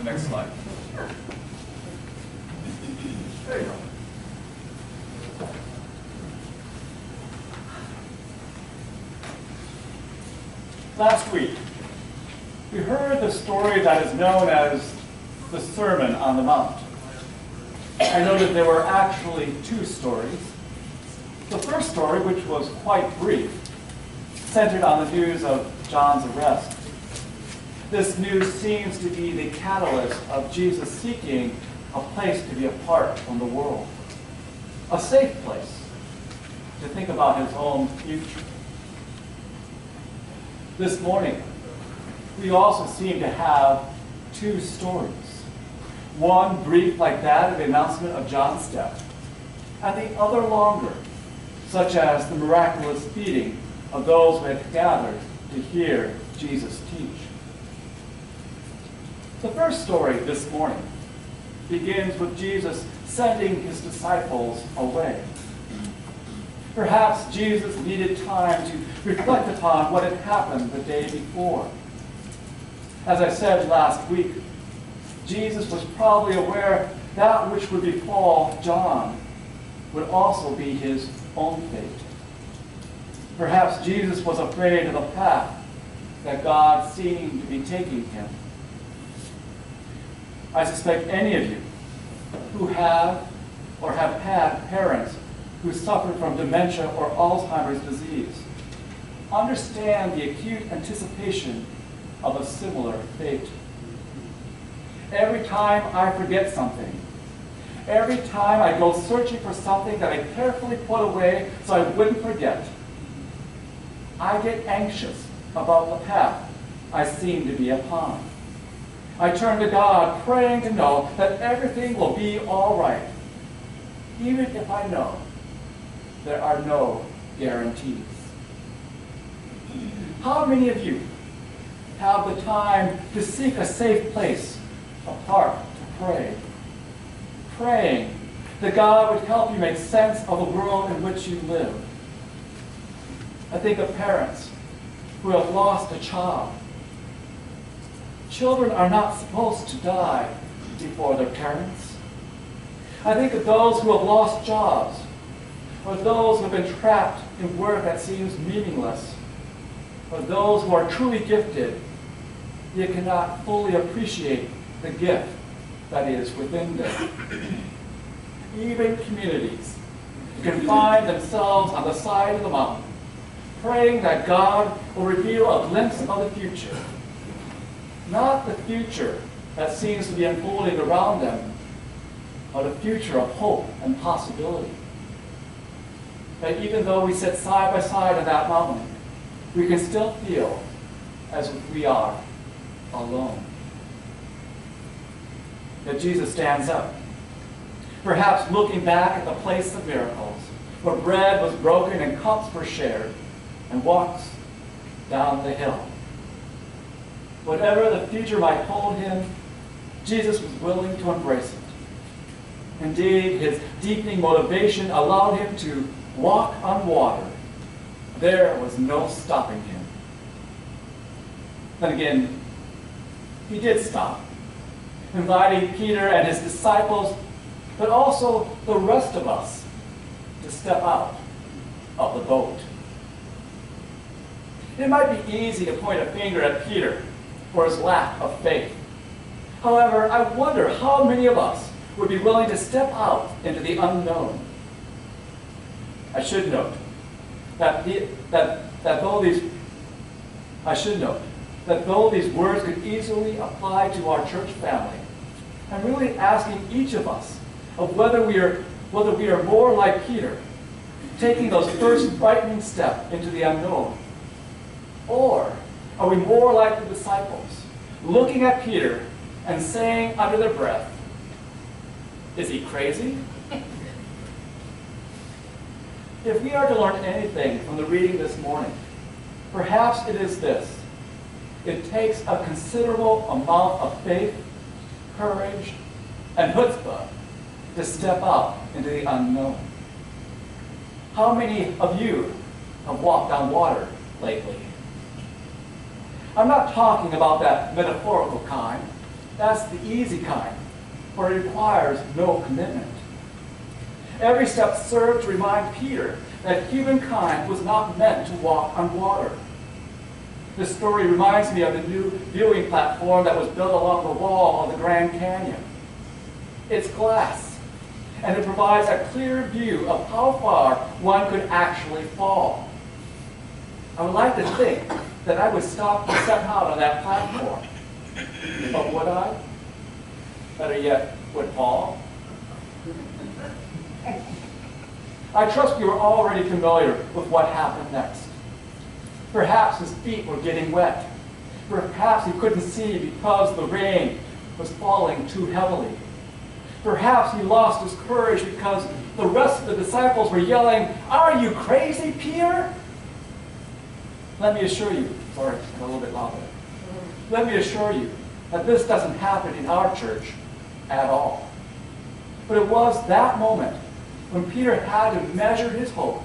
Next slide. There you go. Last week, we heard the story that is known as the Sermon on the Mount. I noted there were actually two stories. The first story, which was quite brief, centered on the news of John's arrest. This news seems to be the catalyst of Jesus seeking a place to be apart from the world, a safe place to think about his own future. This morning, we also seem to have two stories. One brief like that of the announcement of John's death, and the other longer, such as the miraculous feeding of those who had gathered to hear Jesus teach. The first story this morning begins with Jesus sending his disciples away. Perhaps Jesus needed time to reflect upon what had happened the day before. As I said last week, Jesus was probably aware that which would befall John would also be his own fate. Perhaps Jesus was afraid of the path that God seemed to be taking him. I suspect any of you who have or have had parents who suffered from dementia or Alzheimer's disease understand the acute anticipation of a similar fate. Every time I forget something, every time I go searching for something that I carefully put away so I wouldn't forget, I get anxious about the path I seem to be upon. I turn to God praying to know that everything will be all right, even if I know there are no guarantees. How many of you have the time to seek a safe place apart to pray? Praying that God would help you make sense of the world in which you live. I think of parents who have lost a child. Children are not supposed to die before their parents. I think of those who have lost jobs, or those who have been trapped in work that seems meaningless, or those who are truly gifted, yet cannot fully appreciate the gift that is within them. Even communities can find themselves on the side of the mountain, praying that God will reveal a glimpse of the future. Not the future that seems to be unfolding around them, but a future of hope and possibility. That even though we sit side by side on that mountain, we can still feel as if we are alone. That Jesus stands up, perhaps looking back at the place of miracles, where bread was broken and cups were shared, and walks down the hill. Whatever the future might hold him, Jesus was willing to embrace it. Indeed, his deepening motivation allowed him to walk on water. There was no stopping him. Then again, he did stop, inviting Peter and his disciples, but also the rest of us, to step out of the boat. It might be easy to point a finger at Peter for his lack of faith. However, I wonder how many of us would be willing to step out into the unknown. I should note that though these words could easily apply to our church family, I'm really asking each of us of whether we are more like Peter, taking those first frightening steps into the unknown, or are we more like the disciples, looking at Peter and saying under their breath, "Is he crazy?" If we are to learn anything from the reading this morning, perhaps it is this: it takes a considerable amount of faith, courage, and chutzpah to step out into the unknown. How many of you have walked on water lately? I'm not talking about that metaphorical kind, That's the easy kind, for it requires no commitment. Every step served to remind Peter that humankind was not meant to walk on water. This story reminds me of the new viewing platform that was built along the wall of the Grand Canyon. It's glass, and it provides a clear view of how far one could actually fall. I would like to think that I would stop and step out on that platform. But would I? Better yet, would Paul? I trust you are already familiar with what happened next. Perhaps his feet were getting wet. Perhaps he couldn't see because the rain was falling too heavily. Perhaps he lost his courage because the rest of the disciples were yelling, "Are you crazy, Peter?" Let me assure you, sorry, I'm a little bit louder. Let me assure you that this doesn't happen in our church at all. But it was that moment when Peter had to measure his hope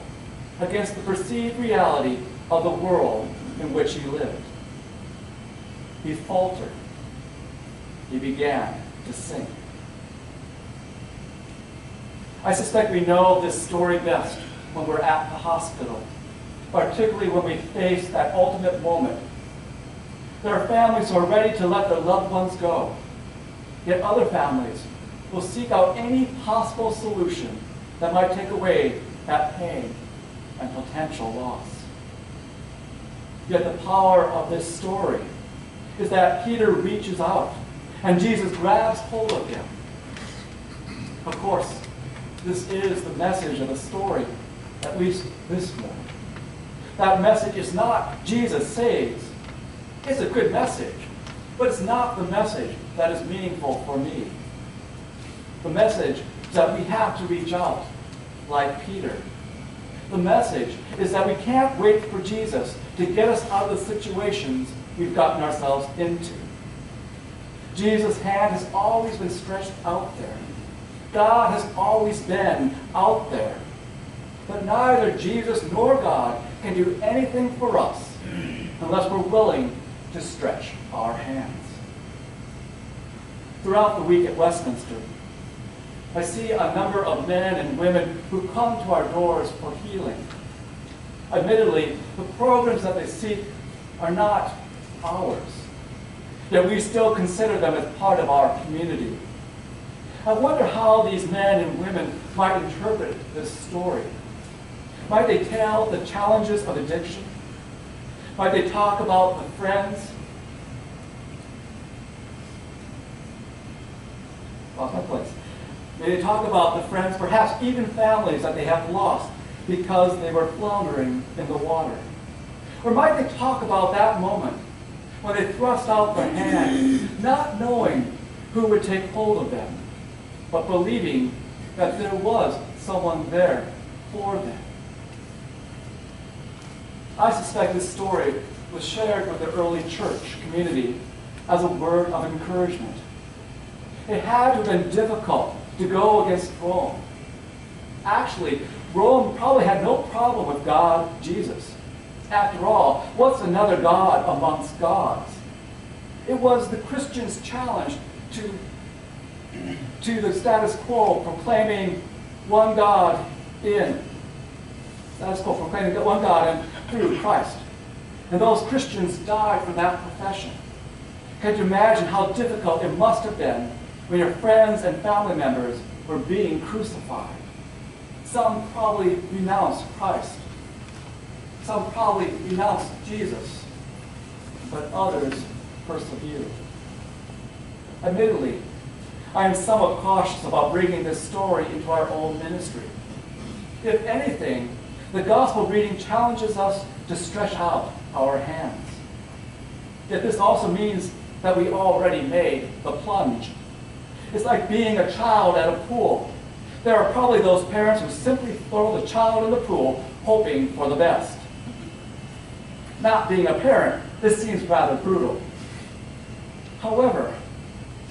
against the perceived reality of the world in which he lived. He faltered. He began to sink. I suspect we know this story best when we're at the hospital, particularly when we face that ultimate moment. There are families who are ready to let their loved ones go, yet other families will seek out any possible solution that might take away that pain and potential loss. Yet the power of this story is that Peter reaches out and Jesus grabs hold of him. Of course, this is the message of the story, at least this morning. That message is not Jesus saves. It's a good message, but it's not the message that is meaningful for me. The message is that we have to reach out like Peter. The message is that we can't wait for Jesus to get us out of the situations we've gotten ourselves into. Jesus' hand has always been stretched out there. God has always been out there. But neither Jesus nor God can do anything for us unless we're willing to stretch our hands. Throughout the week at Westminster, I see a number of men and women who come to our doors for healing. Admittedly, the programs that they seek are not ours, yet we still consider them as part of our community. I wonder how these men and women might interpret this story. Might they tell the challenges of addiction? Might they talk about the friends? Lost my place. May they talk about the friends, perhaps even families that they have lost because they were floundering in the water? Or might they talk about that moment when they thrust out their hand, not knowing who would take hold of them, but believing that there was someone there for them? I suspect this story was shared with the early church community as a word of encouragement. It had to have been difficult to go against Rome. Actually, Rome probably had no problem with God, Jesus. After all, what's another God amongst gods? It was the Christians' challenge to the status quo, proclaiming one God in through Christ. And those Christians died for that profession. Can you imagine how difficult it must have been when your friends and family members were being crucified? Some probably renounced Christ. Some probably renounced Jesus. But others persevered. Admittedly, I am somewhat cautious about bringing this story into our own ministry. If anything, the gospel reading challenges us to stretch out our hands. Yet this also means that we already made the plunge. It's like being a child at a pool. There are probably those parents who simply throw the child in the pool hoping for the best. Not being a parent, this seems rather brutal. However,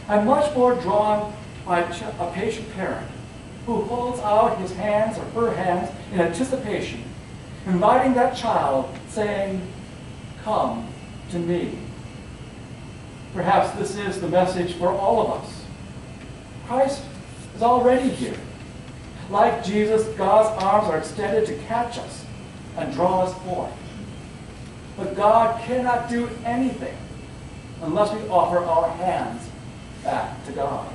I'm much more drawn by a patient parent who holds out his hands or her hands in anticipation, inviting that child, saying, "Come to me." Perhaps this is the message for all of us. Christ is already here. Like Jesus, God's arms are extended to catch us and draw us forth. But God cannot do anything unless we offer our hands back to God.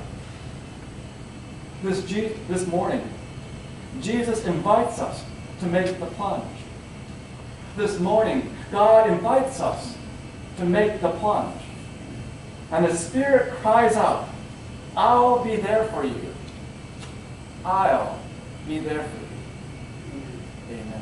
This morning, Jesus invites us to make the plunge. This morning, God invites us to make the plunge. And the Spirit cries out, I'll be there for you. I'll be there for you. Amen.